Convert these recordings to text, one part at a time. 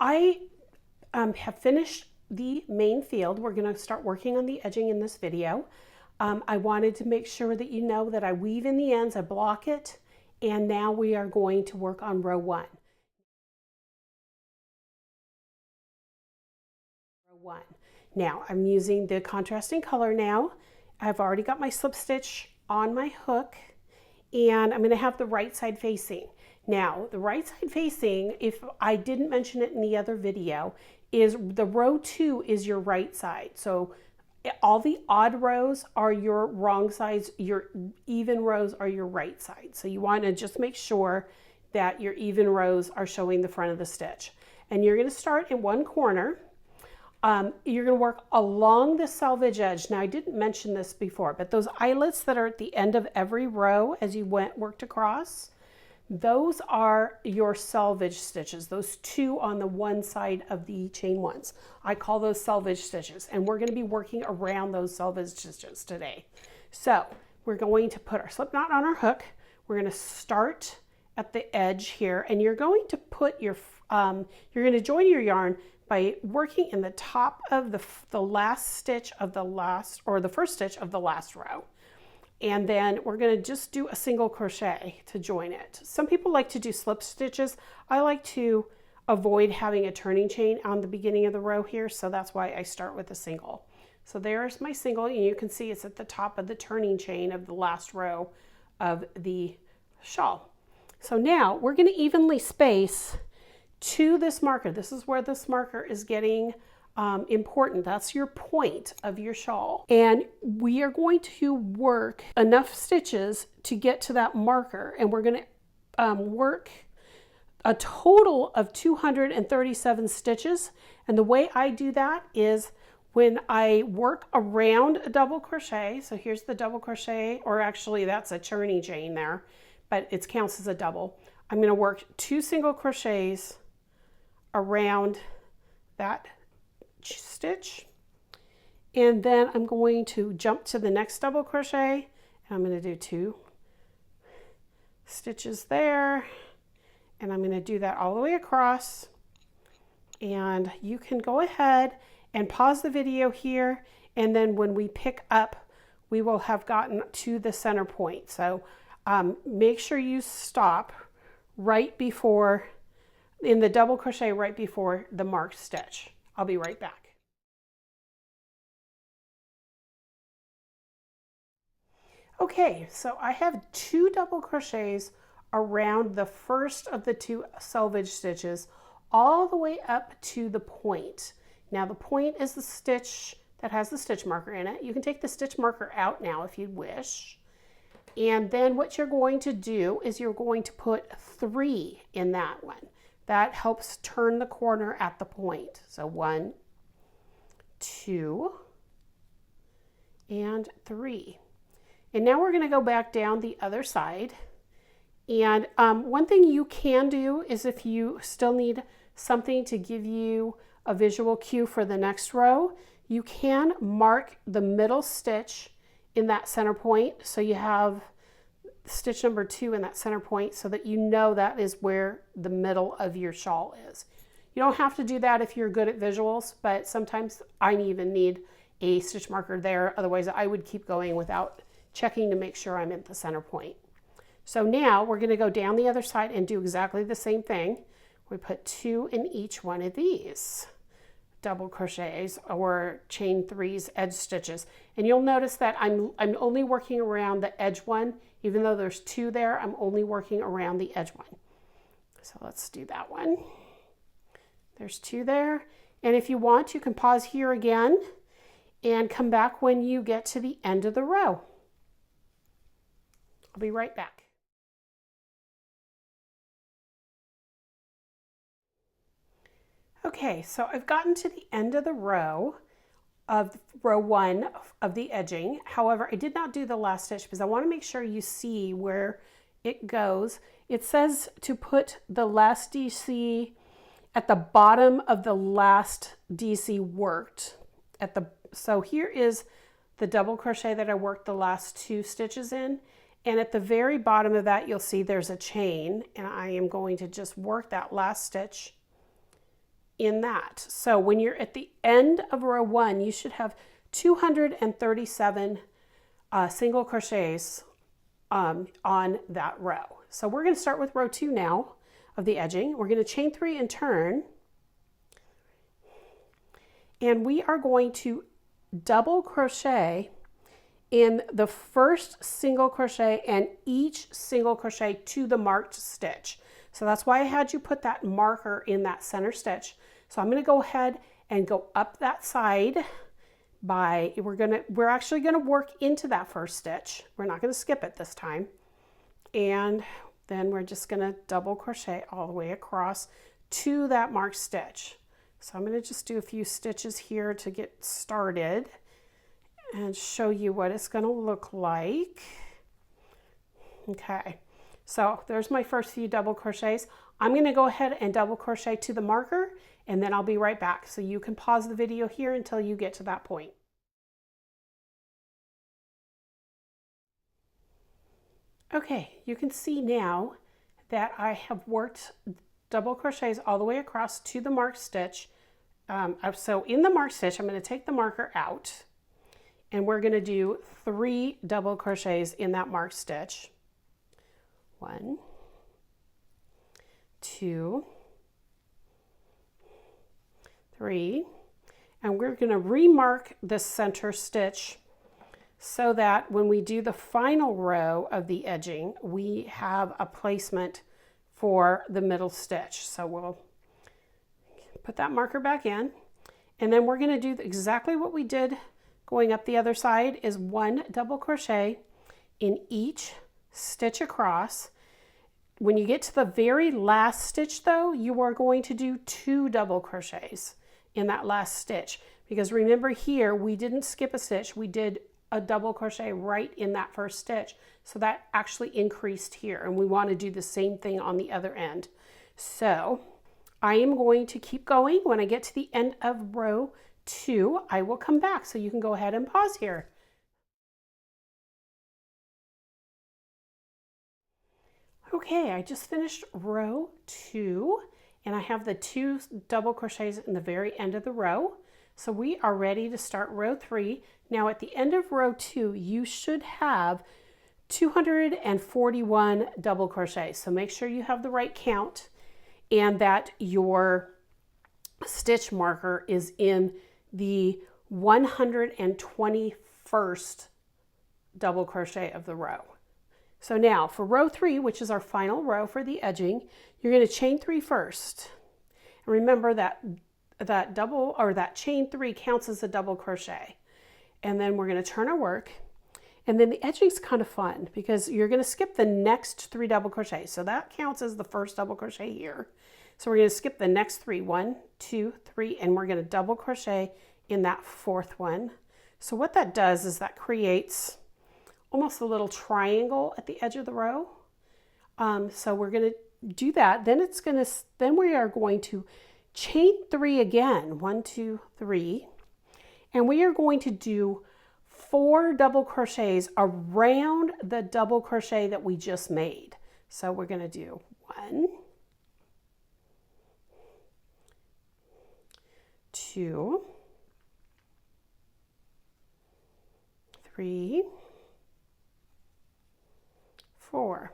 I have finished the main field. We're going to start working on the edging in this video. I wanted to make sure that you know that I weave in the ends, I block it, and now we are going to work on row 1. Now I'm using the contrasting color now. I've already got my slip stitch on my hook, and I'm going to have the right side facing. Now the right side facing, if I didn't mention it in the other video, is the row 2 is your right side. So all the odd rows are your wrong sides, your even rows are your right side. So you want to just make sure that your even rows are showing the front of the stitch. And you're going to start in one corner. You're going to work along the selvage edge. Now I didn't mention this before, but those eyelets that are at the end of every row as you worked across, those are your selvage stitches, those 2 on the one side of the chain 1s. I call those selvage stitches, and we're going to be working around those selvage stitches today. So we're going to put our slip knot on our hook. We're going to start at the edge here, and you're going to put your, you're going to join your yarn by working in the top of the last stitch of the last, or the first stitch of the last row. And then we're going to just do a single crochet to join it. Some people like to do slip stitches. I like to avoid having a turning chain on the beginning of the row here, so that's why I start with a single. So there's my single, and you can see it's at the top of the turning chain of the last row of the shawl. So now we're going to evenly space to this marker. This is where this marker is getting important. That's your point of your shawl. And we are going to work enough stitches to get to that marker. And we're going to work a total of 237 stitches. And the way I do that is when I work around a double crochet. So here's the double crochet, or actually that's a turning chain there, but it counts as a double. I'm going to work 2 single crochets around that stitch, and then I'm going to jump to the next double crochet, and I'm going to do 2 stitches there, and I'm going to do that all the way across. And you can go ahead and pause the video here, and then when we pick up, we will have gotten to the center point. So make sure you stop right before, in the double crochet right before the marked stitch. I'll be right back. Okay, so I have 2 double crochets around the first of the 2 selvage stitches all the way up to the point. Now the point is the stitch that has the stitch marker in it. You can take the stitch marker out now if you wish. And then what you're going to do is you're going to put 3 in that one. That helps turn the corner at the point. So 1, 2, and 3. And now we're going to go back down the other side. And one thing you can do is, if you still need something to give you a visual cue for the next row, you can mark the middle stitch in that center point. So you have stitch number 2 in that center point, so that you know that is where the middle of your shawl is. You don't have to do that if you're good at visuals, but sometimes I even need a stitch marker there. Otherwise I would keep going without checking to make sure I'm at the center point. So now we're going to go down the other side and do exactly the same thing. We put 2 in each one of these double crochets, or chain 3s edge stitches. And you'll notice that I'm only working around the edge one. Even though there's 2 there, I'm only working around the edge one. So let's do that one. There's 2 there. And if you want, you can pause here again and come back when you get to the end of the row. I'll be right back. Okay, so I've gotten to the end of the row of row 1 of the edging. However, I did not do the last stitch because I want to make sure you see where it goes. It says to put the last DC at the bottom of the last DC worked. So here is the double crochet that I worked the last 2 stitches in, and at the very bottom of that you'll see there's a chain, and I am going to just work that last stitch in that. So when you're at the end of row 1, you should have 237 single crochets on that row. So we're going to start with row 2 now of the edging. We're going to chain 3 and turn, and we are going to double crochet in the first single crochet and each single crochet to the marked stitch. So that's why I had you put that marker in that center stitch. So I'm going to go ahead and go up that side by, we're actually going to work into that first stitch. We're not going to skip it this time. And then we're just going to double crochet all the way across to that marked stitch. So I'm going to just do a few stitches here to get started and show you what it's going to look like. Okay, so there's my first few double crochets. I'm going to go ahead and double crochet to the marker, and then I'll be right back. So you can pause the video here until you get to that point. Okay, you can see now that I have worked double crochets all the way across to the marked stitch. So in the marked stitch, I'm going to take the marker out, and we're going to do 3 double crochets in that marked stitch. 1, 2, 3, and we're going to remark the center stitch so that when we do the final row of the edging, we have a placement for the middle stitch. So we'll put that marker back in, and then we're going to do exactly what we did going up the other side, is 1 double crochet in each stitch across. When you get to the very last stitch though, you are going to do 2 double crochets in that last stitch, because remember here we didn't skip a stitch, we did a double crochet right in that first stitch, so that actually increased here, and we want to do the same thing on the other end. So I am going to keep going. When I get to the end of row 2, I will come back, so you can go ahead and pause here. Okay, I just finished row 2, and I have the 2 double crochets in the very end of the row. So we are ready to start row 3. Now at the end of row 2, you should have 241 double crochets. So make sure you have the right count and that your stitch marker is in the 121st double crochet of the row. So now for row 3, which is our final row for the edging, you're going to chain 3 first. And remember that double, or that chain 3 counts as a double crochet. And then we're going to turn our work. And then the edging is kind of fun because you're going to skip the next 3 double crochets. So that counts as the first double crochet here. So we're going to skip the next 3, 1, 2, 3, and we're going to double crochet in that 4th one. So what that does is that creates almost a little triangle at the edge of the row. So we're going to do that. Then we are going to chain 3 again, 1, 2, 3, and we are going to do 4 double crochets around the double crochet that we just made. So we're going to do 1, 2, 3, 4.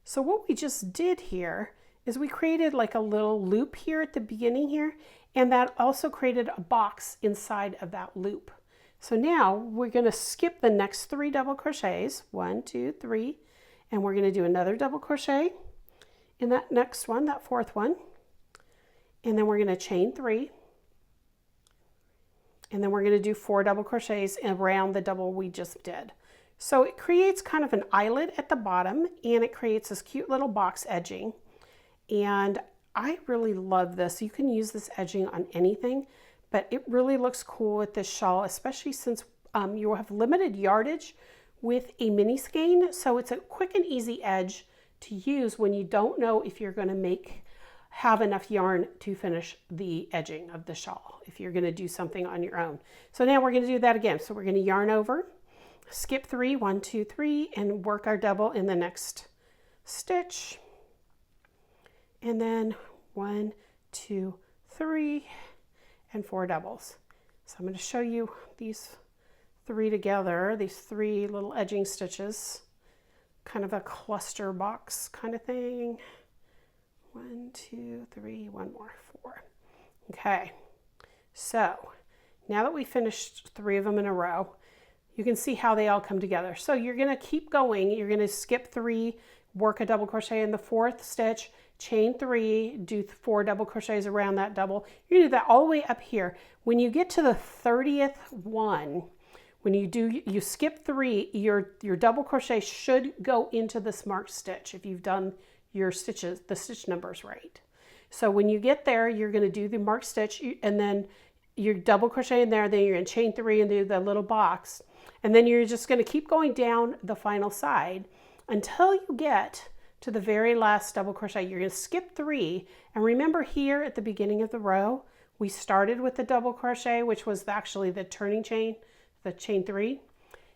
So what we just did here is we created like a little loop here at the beginning here, and that also created a box inside of that loop. So now we're going to skip the next 3 double crochets, 1, 2, 3, and we're going to do another double crochet in that next one, that 4th one, and then we're going to chain 3, and then we're going to do 4 double crochets around the double we just did. So it creates kind of an eyelet at the bottom, and it creates this cute little box edging. And I really love this. You can use this edging on anything, but it really looks cool with this shawl, especially since you have limited yardage with a mini skein. So it's a quick and easy edge to use when you don't know if you're going to have enough yarn to finish the edging of the shawl, if you're going to do something on your own. So now we're going to do that again. So we're going to yarn over, skip 3, 1, 2, 3, and work our double in the next stitch. And then 1, 2, 3, and 4 doubles. So I'm going to show you these 3 together, these 3 little edging stitches, kind of a cluster box kind of thing. 1, 2, 3, one more, 4. Okay, so now that we finished 3 of them in a row, you can see how they all come together. So you're going to keep going. You're going to skip 3, work a double crochet in the 4th stitch, chain 3, do 4 double crochets around that double. You're going to do that all the way up here. When you get to the 30th one, when you skip 3, your double crochet should go into this marked stitch if you've done your stitches, the stitch numbers right. So when you get there, you're going to do the marked stitch, and then you double crochet in there, then you're going to chain 3 and do the little box. And then you're just going to keep going down the final side until you get to the very last double crochet. You're going to skip 3. And remember here at the beginning of the row, we started with the double crochet, which was actually the turning chain, the chain 3.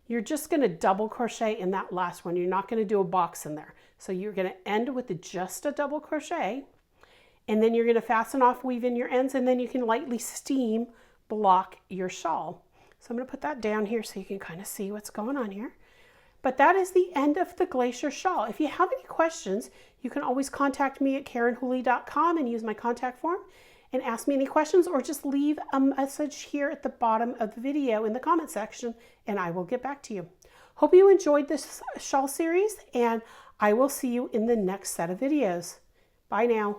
You're just going to double crochet in that last one. You're not going to do a box in there. So you're going to end with just a double crochet. And then you're going to fasten off, weave in your ends, and then you can lightly steam block your shawl. So I'm going to put that down here so you can kind of see what's going on here. But that is the end of the Glacier shawl. If you have any questions, you can always contact me at KarenWhooley.com and use my contact form and ask me any questions, or just leave a message here at the bottom of the video in the comment section and I will get back to you. Hope you enjoyed this shawl series, and I will see you in the next set of videos. Bye now.